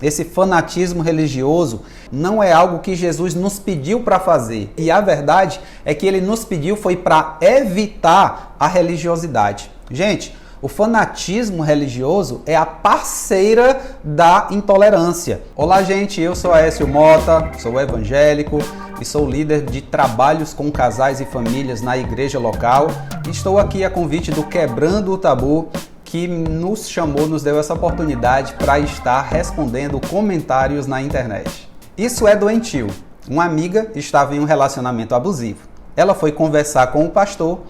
Esse fanatismo religioso não é algo que Jesus nos pediu para fazer. E a verdade é que ele nos pediu foi para evitar a religiosidade. Gente, o fanatismo religioso é a parceira da intolerância. Olá, gente, eu sou Aécio Mota, sou evangélico e sou líder de trabalhos com casais e famílias na igreja local. Estou aqui a convite do Quebrando o Tabu, que nos chamou, nos deu essa oportunidade para estar respondendo comentários na internet. Isso é doentio. Uma amiga estava em um relacionamento abusivo. Ela foi conversar com o pastor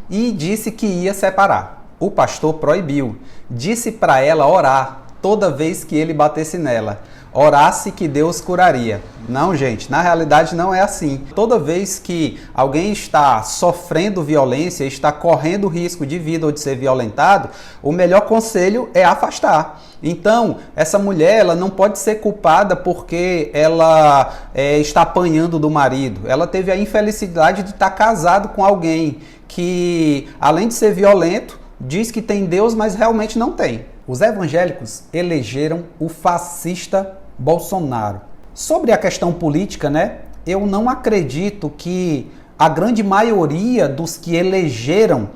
e disse que ia separar. O pastor proibiu. Disse para ela orar toda vez que ele batesse nela. Orasse que Deus curaria. Não, gente, na realidade não é assim. Toda vez que alguém está sofrendo violência, está correndo risco de vida ou de ser violentado, o melhor conselho é afastar. Então, essa mulher ela não pode ser culpada porque ela está apanhando do marido. Ela teve a infelicidade de estar casado com alguém que, além de ser violento, diz que tem Deus, mas realmente não tem. Os evangélicos elegeram o fascista Bolsonaro. Sobre a questão política, eu não acredito que a grande maioria dos que elegeram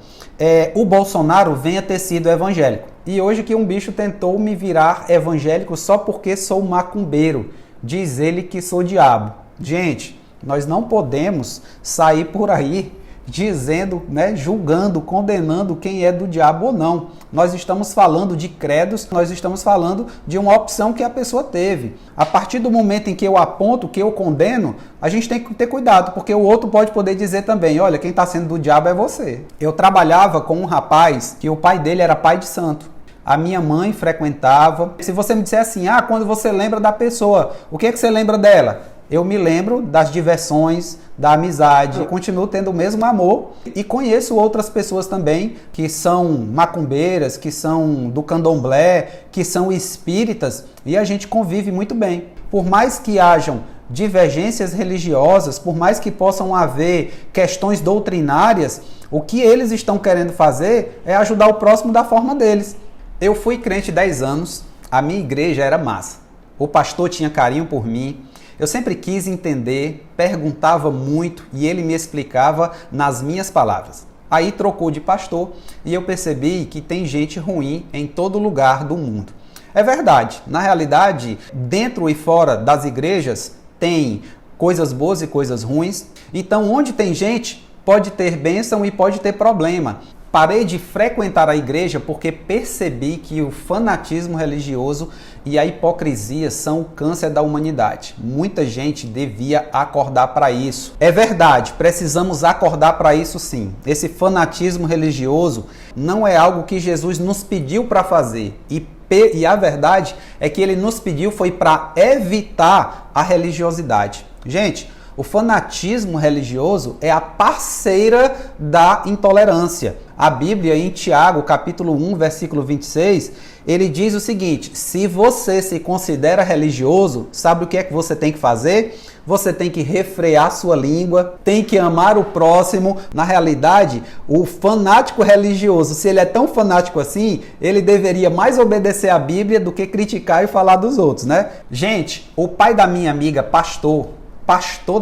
o Bolsonaro venha ter sido evangélico. E hoje que um bicho tentou me virar evangélico só porque sou macumbeiro. Diz ele que sou diabo. Gente, nós não podemos sair por aí dizendo, julgando, condenando quem é do diabo ou não. Nós estamos falando de credos, nós estamos falando de uma opção que a pessoa teve. A partir do momento em que eu aponto, que eu condeno, a gente tem que ter cuidado, porque o outro pode poder dizer também, olha, quem está sendo do diabo é você. Eu trabalhava com um rapaz que o pai dele era pai de santo. A minha mãe frequentava. Se você me disser assim, quando você lembra da pessoa, o que você lembra dela? Eu me lembro das diversões, da amizade, eu continuo tendo o mesmo amor e conheço outras pessoas também que são macumbeiras, que são do candomblé, que são espíritas e a gente convive muito bem. Por mais que hajam divergências religiosas, por mais que possam haver questões doutrinárias, o que eles estão querendo fazer é ajudar o próximo da forma deles. Eu fui crente 10 anos, a minha igreja era massa, o pastor tinha carinho por mim. Eu sempre quis entender, perguntava muito e ele me explicava nas minhas palavras. Aí trocou de pastor e eu percebi que tem gente ruim em todo lugar do mundo. É verdade, na realidade, dentro e fora das igrejas tem coisas boas e coisas ruins. Então, onde tem gente, pode ter bênção e pode ter problema. Parei de frequentar a igreja porque percebi que o fanatismo religioso e a hipocrisia são o câncer da humanidade. Muita gente devia acordar para isso. É verdade, precisamos acordar para isso sim. Esse fanatismo religioso não é algo que Jesus nos pediu para fazer. E a verdade é que ele nos pediu foi para evitar a religiosidade. Gente, o fanatismo religioso é a parceira da intolerância. A Bíblia, em Tiago, capítulo 1, versículo 26, ele diz o seguinte: se você se considera religioso, sabe o que é que você tem que fazer? Você tem que refrear sua língua, tem que amar o próximo. Na realidade, o fanático religioso, se ele é tão fanático assim, ele deveria mais obedecer à Bíblia do que criticar e falar dos outros, Gente, o pai da minha amiga, pastor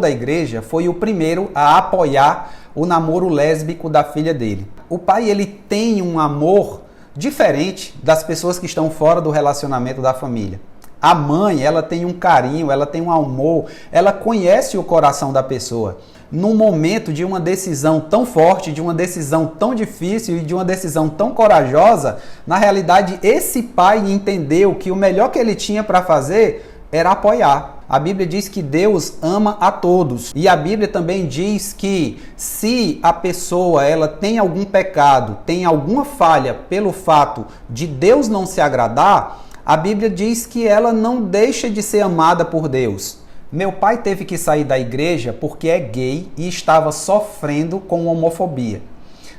da igreja, foi o primeiro a apoiar o namoro lésbico da filha dele. O pai, ele tem um amor diferente das pessoas que estão fora do relacionamento da família. A mãe, ela tem um carinho, ela tem um amor, ela conhece o coração da pessoa. Num momento de uma decisão tão forte, de uma decisão tão difícil e de uma decisão tão corajosa, na realidade, esse pai entendeu que o melhor que ele tinha para fazer era apoiar. A Bíblia diz que Deus ama a todos. E a Bíblia também diz que se a pessoa ela tem algum pecado, tem alguma falha pelo fato de Deus não se agradar, a Bíblia diz que ela não deixa de ser amada por Deus. Meu pai teve que sair da igreja porque é gay e estava sofrendo com homofobia.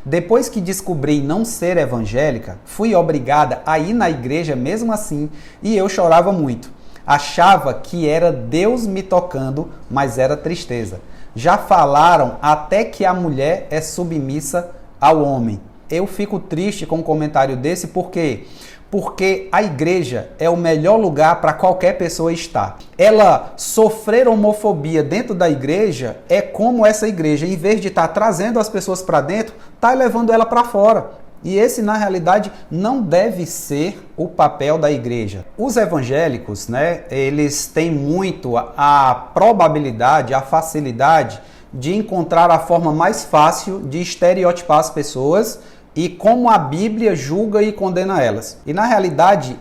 Depois que descobri não ser evangélica, fui obrigada a ir na igreja mesmo assim e eu chorava muito. Achava que era Deus me tocando, mas era tristeza. Já falaram até que a mulher é submissa ao homem. Eu fico triste com um comentário desse, por quê? porque a igreja é o melhor lugar para qualquer pessoa estar. Ela sofrer homofobia dentro da igreja é como essa igreja, em vez de estar trazendo as pessoas para dentro, está levando ela para fora. E esse, na realidade, não deve ser o papel da igreja. Os evangélicos, eles têm muito a probabilidade, a facilidade de encontrar a forma mais fácil de estereotipar as pessoas e como a Bíblia julga e condena elas. E na realidade,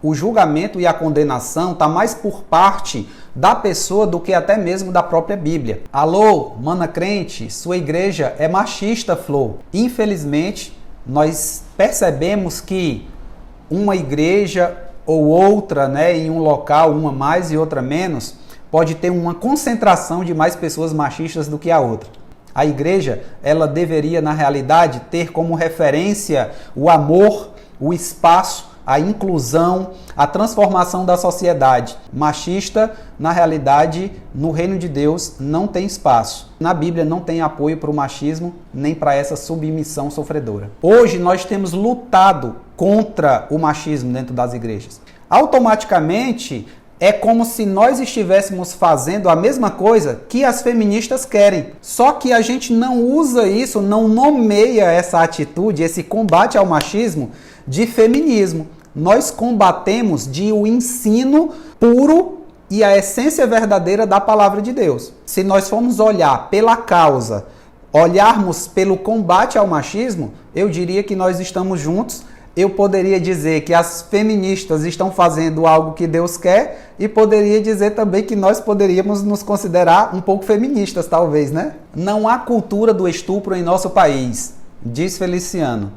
o julgamento e a condenação está mais por parte da pessoa do que até mesmo da própria Bíblia. Alô, mana crente, sua igreja é machista, Flor. Infelizmente, nós percebemos que uma igreja ou outra, em um local, uma mais e outra menos, pode ter uma concentração de mais pessoas machistas do que a outra. A igreja, ela deveria, na realidade, ter como referência o amor, o espaço, a inclusão, a transformação da sociedade. Machista, na realidade, no reino de Deus, não tem espaço. Na Bíblia não tem apoio para o machismo, nem para essa submissão sofredora. Hoje nós temos lutado contra o machismo dentro das igrejas. Automaticamente, é como se nós estivéssemos fazendo a mesma coisa que as feministas querem. Só que a gente não usa isso, não nomeia essa atitude, esse combate ao machismo de feminismo. Nós combatemos o ensino puro e a essência verdadeira da palavra de Deus. Se nós formos olhar pela causa, olharmos pelo combate ao machismo, eu diria que nós estamos juntos. Eu poderia dizer que as feministas estão fazendo algo que Deus quer e poderia dizer também que nós poderíamos nos considerar um pouco feministas, talvez, Não há cultura do estupro em nosso país, diz Feliciano.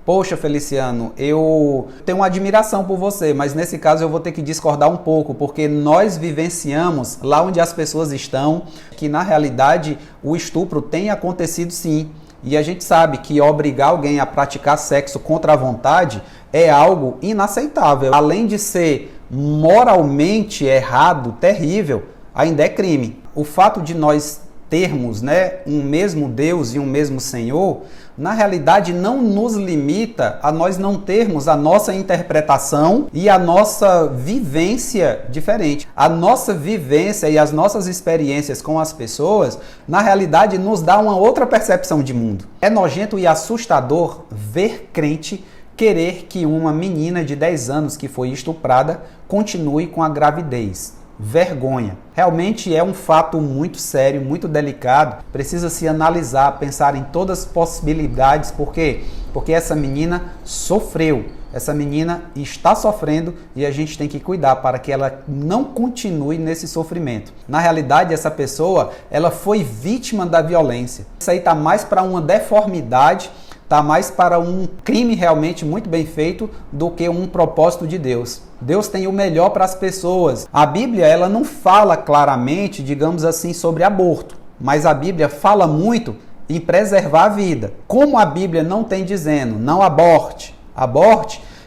Poxa, Feliciano, eu tenho uma admiração por você, mas nesse caso eu vou ter que discordar um pouco, porque nós vivenciamos lá onde as pessoas estão, que na realidade o estupro tem acontecido sim. E a gente sabe que obrigar alguém a praticar sexo contra a vontade é algo inaceitável. Além de ser moralmente errado, terrível, ainda é crime. O fato de nós termos um mesmo Deus e um mesmo Senhor, na realidade não nos limita a nós não termos a nossa interpretação e a nossa vivência diferente. A nossa vivência e as nossas experiências com as pessoas, na realidade, nos dá uma outra percepção de mundo. É nojento e assustador ver crente querer que uma menina de 10 anos que foi estuprada continue com a gravidez. Vergonha. Realmente é um fato muito sério, muito delicado. Precisa se analisar, pensar em todas as possibilidades. Por quê? Porque essa menina sofreu. Essa menina está sofrendo e a gente tem que cuidar para que ela não continue nesse sofrimento. Na realidade, essa pessoa, ela foi vítima da violência. Isso aí está mais para uma deformidade, está mais para um crime realmente muito bem feito do que um propósito de Deus. Deus tem o melhor para as pessoas. A Bíblia, ela não fala claramente, digamos assim, sobre aborto, mas a Bíblia fala muito em preservar a vida. Como a Bíblia não tem dizendo, não aborte,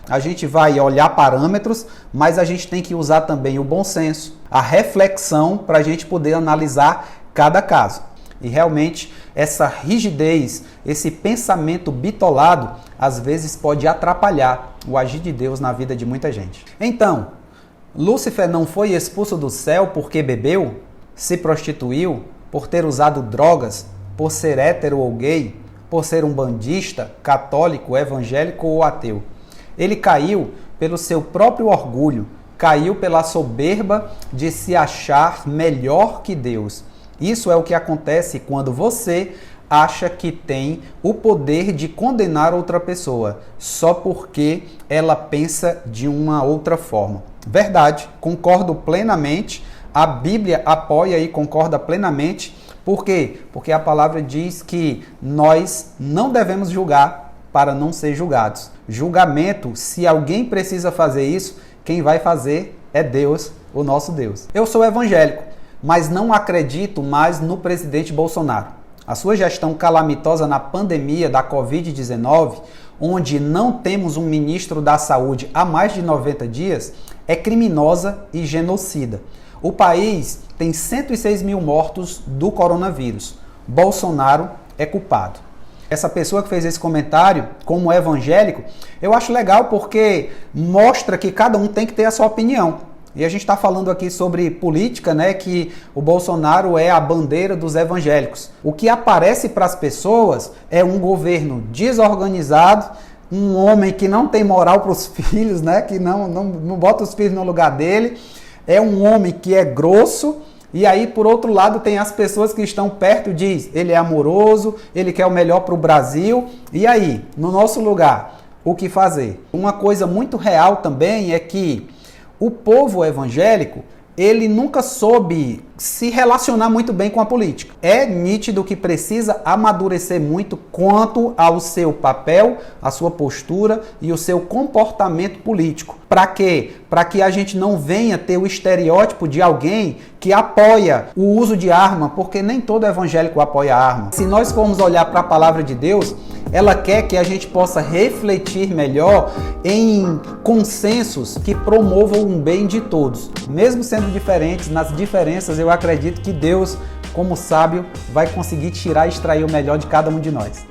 a gente vai olhar parâmetros, mas a gente tem que usar também o bom senso, a reflexão para a gente poder analisar cada caso. E realmente essa rigidez, esse pensamento bitolado, às vezes pode atrapalhar o agir de Deus na vida de muita gente. Então, Lúcifer não foi expulso do céu porque bebeu, se prostituiu, por ter usado drogas, por ser hétero ou gay, por ser um bandista, católico, evangélico ou ateu. Ele caiu pelo seu próprio orgulho, caiu pela soberba de se achar melhor que Deus. Isso é o que acontece quando você acha que tem o poder de condenar outra pessoa só porque ela pensa de uma outra forma. Verdade, concordo plenamente. A Bíblia apoia e concorda plenamente. Por quê? Porque a palavra diz que nós não devemos julgar para não ser julgados. Julgamento, se alguém precisa fazer isso, quem vai fazer é Deus, o nosso Deus. Eu sou evangélico, mas não acredito mais no presidente Bolsonaro. A sua gestão calamitosa na pandemia da Covid-19, onde não temos um ministro da Saúde há mais de 90 dias, é criminosa e genocida. O país tem 106 mil mortos do coronavírus. Bolsonaro é culpado. essa pessoa que fez esse comentário como evangélico, eu acho legal porque mostra que cada um tem que ter a sua opinião. E a gente está falando aqui sobre política, né? Que o Bolsonaro é a bandeira dos evangélicos. O que aparece para as pessoas é um governo desorganizado, um homem que não tem moral para os filhos, né? Que não bota os filhos no lugar dele. É um homem que é grosso. E aí, por outro lado, tem as pessoas que estão perto, diz, ele é amoroso, ele quer o melhor para o Brasil. E aí, no nosso lugar, o que fazer? Uma coisa muito real também é que o povo evangélico, ele nunca soube se relacionar muito bem com a política. É nítido que precisa amadurecer muito quanto ao seu papel, a sua postura e o seu comportamento político. Para quê? Para que a gente não venha ter o estereótipo de alguém que apoia o uso de arma, porque nem todo evangélico apoia a arma. Se nós formos olhar para a palavra de Deus, ela quer que a gente possa refletir melhor em consensos que promovam o bem de todos. Mesmo sendo diferentes, nas diferenças eu acredito que Deus, como sábio, vai conseguir tirar e extrair o melhor de cada um de nós.